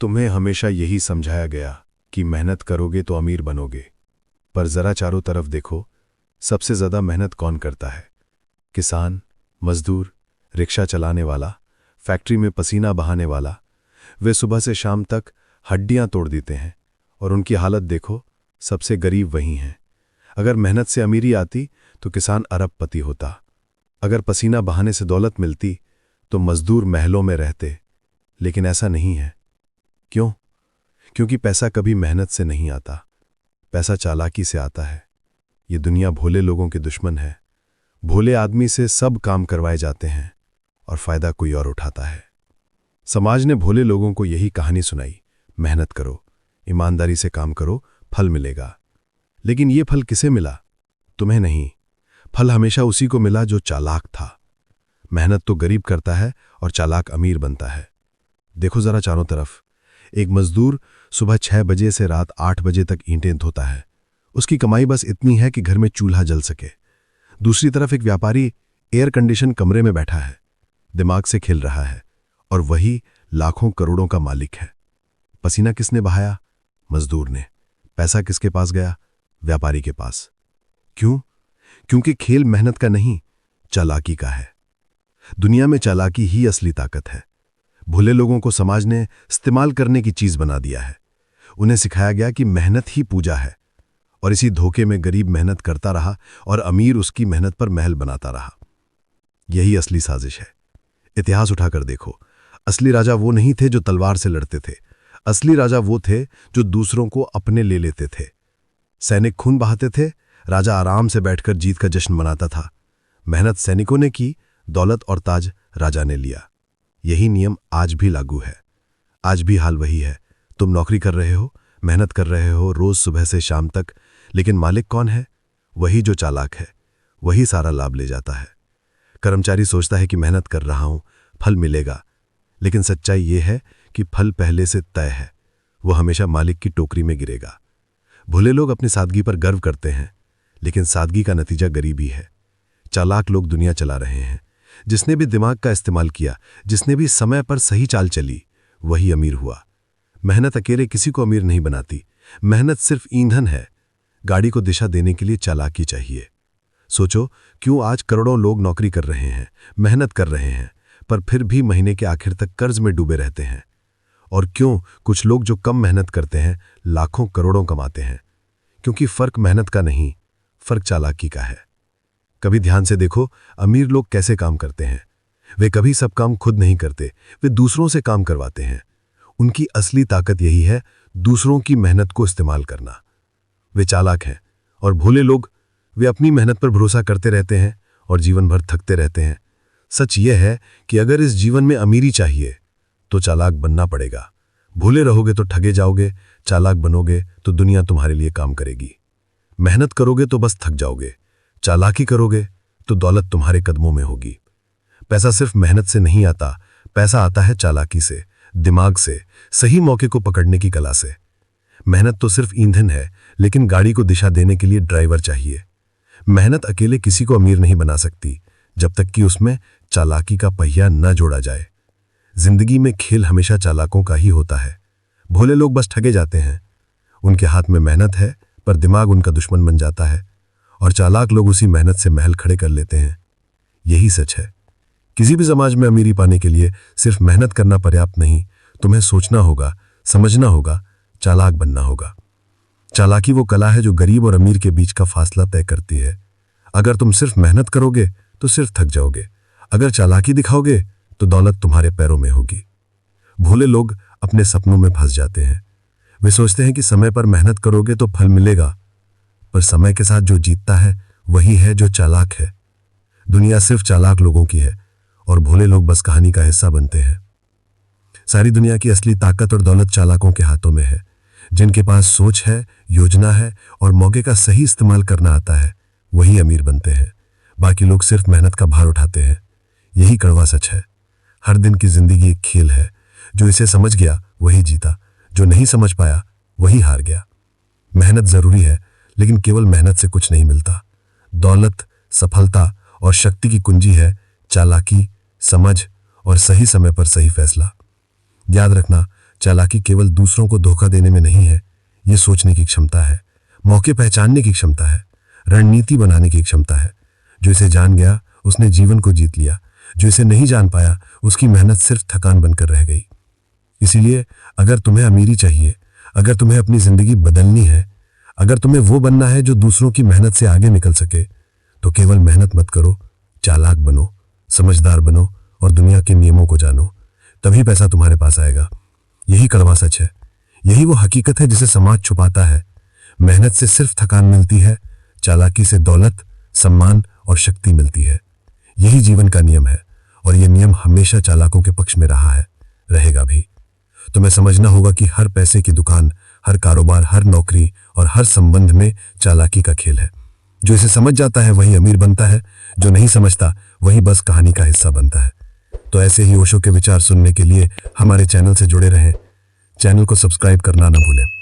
तुम्हें हमेशा यही समझाया गया कि मेहनत करोगे तो अमीर बनोगे। पर जरा चारों तरफ देखो, सबसे ज्यादा मेहनत कौन करता है? किसान, मजदूर, रिक्शा चलाने वाला, फैक्ट्री में पसीना बहाने वाला। वे सुबह से शाम तक हड्डियां तोड़ देते हैं और उनकी हालत देखो, सबसे गरीब वही हैं। अगर मेहनत से अमीरी आती तो किसान अरबपति होता। अगर पसीना बहाने से दौलत मिलती तो मजदूर महलों में रहते। लेकिन ऐसा नहीं है। क्यों? क्योंकि पैसा कभी मेहनत से नहीं आता, पैसा चालाकी से आता है। ये दुनिया भोले लोगों के दुश्मन है। भोले आदमी से सब काम करवाए जाते हैं और फायदा कोई और उठाता है। समाज ने भोले लोगों को यही कहानी सुनाई, मेहनत करो, ईमानदारी से काम करो, फल मिलेगा। लेकिन ये फल किसे मिला? तुम्हें नहीं। फल हमेशा उसी को मिला जो चालाक था। मेहनत तो गरीब करता है और चालाक अमीर बनता है। देखो जरा चारों तरफ। एक मजदूर सुबह 6 बजे से रात 8 बजे तक ईंटें धोता है। उसकी कमाई बस इतनी है कि घर में चूल्हा जल सके। दूसरी तरफ एक व्यापारी एयर कंडीशन कमरे में बैठा है, दिमाग से खेल रहा है, और वही लाखों करोड़ों का मालिक है। पसीना किसने बहाया? मजदूर ने। पैसा किसके पास गया? व्यापारी के पास। क्यों? क्योंकि खेल मेहनत का नहीं, चालाकी का है। दुनिया में चालाकी ही असली ताकत है। भोले लोगों को समाज ने इस्तेमाल करने की चीज बना दिया है। उन्हें सिखाया गया कि मेहनत ही पूजा है, और इसी धोखे में गरीब मेहनत करता रहा और अमीर उसकी मेहनत पर महल बनाता रहा। यही असली साजिश है। इतिहास उठाकर देखो, असली राजा वो नहीं थे जो तलवार से लड़ते थे। असली राजा वो थे जो दूसरों को अपने ले लेते थे। सैनिक खून बहाते थे, राजा आराम से बैठकर जीत का जश्न मनाता था। मेहनत सैनिकों ने की, दौलत और ताज राजा ने लिया। यही नियम आज भी लागू है। आज भी हाल वही है। तुम नौकरी कर रहे हो, मेहनत कर रहे हो रोज सुबह से शाम तक, लेकिन मालिक कौन है? वही जो चालाक है। वही सारा लाभ ले जाता है। कर्मचारी सोचता है कि मेहनत कर रहा हूं, फल मिलेगा, लेकिन सच्चाई यह है कि फल पहले से तय है। वो हमेशा मालिक की टोकरी में गिरेगा। भोले लोग अपनी सादगी पर गर्व करते हैं, लेकिन सादगी का नतीजा गरीबी है। चालाक लोग दुनिया चला रहे हैं। जिसने भी दिमाग का इस्तेमाल किया, जिसने भी समय पर सही चाल चली, वही अमीर हुआ। मेहनत अकेले किसी को अमीर नहीं बनाती। मेहनत सिर्फ ईंधन है। गाड़ी को दिशा देने के लिए चालाकी चाहिए। सोचो, क्यों आज करोड़ों लोग नौकरी कर रहे हैं, मेहनत कर रहे हैं, पर फिर भी महीने के आखिर तक कर्ज में डूबे रहते हैं? और क्यों कुछ लोग जो कम मेहनत करते हैं लाखों करोड़ों कमाते हैं? क्योंकि फर्क मेहनत का नहीं, फर्क चालाकी का है। कभी ध्यान से देखो, अमीर लोग कैसे काम करते हैं। वे कभी सब काम खुद नहीं करते, वे दूसरों से काम करवाते हैं। उनकी असली ताकत यही है, दूसरों की मेहनत को इस्तेमाल करना। वे चालाक हैं। और भोले लोग, वे अपनी मेहनत पर भरोसा करते रहते हैं और जीवन भर थकते रहते हैं। सच यह है कि अगर इस जीवन में अमीरी चाहिए तो चालाक बनना पड़ेगा। भोले रहोगे तो ठगे जाओगे, चालाक बनोगे तो दुनिया तुम्हारे लिए काम करेगी। मेहनत करोगे तो बस थक जाओगे, चालाकी करोगे तो दौलत तुम्हारे कदमों में होगी। पैसा सिर्फ मेहनत से नहीं आता, पैसा आता है चालाकी से, दिमाग से, सही मौके को पकड़ने की कला से। मेहनत तो सिर्फ ईंधन है, लेकिन गाड़ी को दिशा देने के लिए ड्राइवर चाहिए। मेहनत अकेले किसी को अमीर नहीं बना सकती, जब तक कि उसमें चालाकी का पहिया न जोड़ा जाए। जिंदगी में खेल हमेशा चालाकों का ही होता है। भोले लोग बस ठगे जाते हैं। उनके हाथ में मेहनत है, पर दिमाग उनका दुश्मन बन जाता है, और चालाक लोग उसी मेहनत से महल खड़े कर लेते हैं। यही सच है। किसी भी समाज में अमीरी पाने के लिए सिर्फ मेहनत करना पर्याप्त नहीं, तुम्हें सोचना होगा, समझना होगा, चालाक बनना होगा। चालाकी वो कला है जो गरीब और अमीर के बीच का फासला तय करती है। अगर तुम सिर्फ मेहनत करोगे तो सिर्फ थक जाओगे। अगर चालाकी दिखाओगे तो दौलत तुम्हारे पैरों में होगी। भोले लोग अपने सपनों में फंस जाते हैं। वे सोचते हैं कि समय पर मेहनत करोगे तो फल मिलेगा, पर समय के साथ जो जीतता है वही है जो चालाक है। दुनिया सिर्फ चालाक लोगों की है, और भोले लोग बस कहानी का हिस्सा बनते हैं। सारी दुनिया की असली ताकत और दौलत चालाकों के हाथों में है। जिनके पास सोच है, योजना है और मौके का सही इस्तेमाल करना आता है, वही अमीर बनते हैं। बाकी लोग सिर्फ मेहनत का भार उठाते हैं। यही कड़वा सच है। हर दिन की जिंदगी एक खेल है। जो इसे समझ गया वही जीता, जो नहीं समझ पाया वही हार गया। मेहनत जरूरी है, लेकिन केवल मेहनत से कुछ नहीं मिलता। दौलत, सफलता और शक्ति की कुंजी है चालाकी, समझ और सही समय पर सही फैसला। याद रखना, चालाकी केवल दूसरों को धोखा देने में नहीं है, ये सोचने की क्षमता है, मौके पहचानने की क्षमता है, रणनीति बनाने की क्षमता है। जो इसे जान गया उसने जीवन को जीत लिया, जो इसे नहीं जान पाया उसकी मेहनत सिर्फ थकान बनकर रह गई। इसीलिए अगर तुम्हें अमीरी चाहिए, अगर तुम्हें अपनी जिंदगी बदलनी है, अगर तुम्हें वो बनना है जो दूसरों की मेहनत से आगे निकल सके, तो केवल मेहनत मत करो, चालाक बनो, समझदार बनो और दुनिया के नियमों को जानो। तभी पैसा तुम्हारे पास आएगा। यही कड़वा सच है, यही वो हकीकत है जिसे समाज छुपाता है। मेहनत से सिर्फ थकान मिलती है, चालाकी से दौलत, सम्मान और शक्ति मिलती है। यही जीवन का नियम है और यह नियम हमेशा चालाकों के पक्ष में रहा है, रहेगा भी। तुम्हें समझना होगा कि हर पैसे की दुकान, हर कारोबार, हर नौकरी और हर संबंध में चालाकी का खेल है। जो इसे समझ जाता है वही अमीर बनता है, जो नहीं समझता वही बस कहानी का हिस्सा बनता है। तो ऐसे ही ओशो के विचार सुनने के लिए हमारे चैनल से जुड़े रहें। चैनल को सब्सक्राइब करना ना भूलें।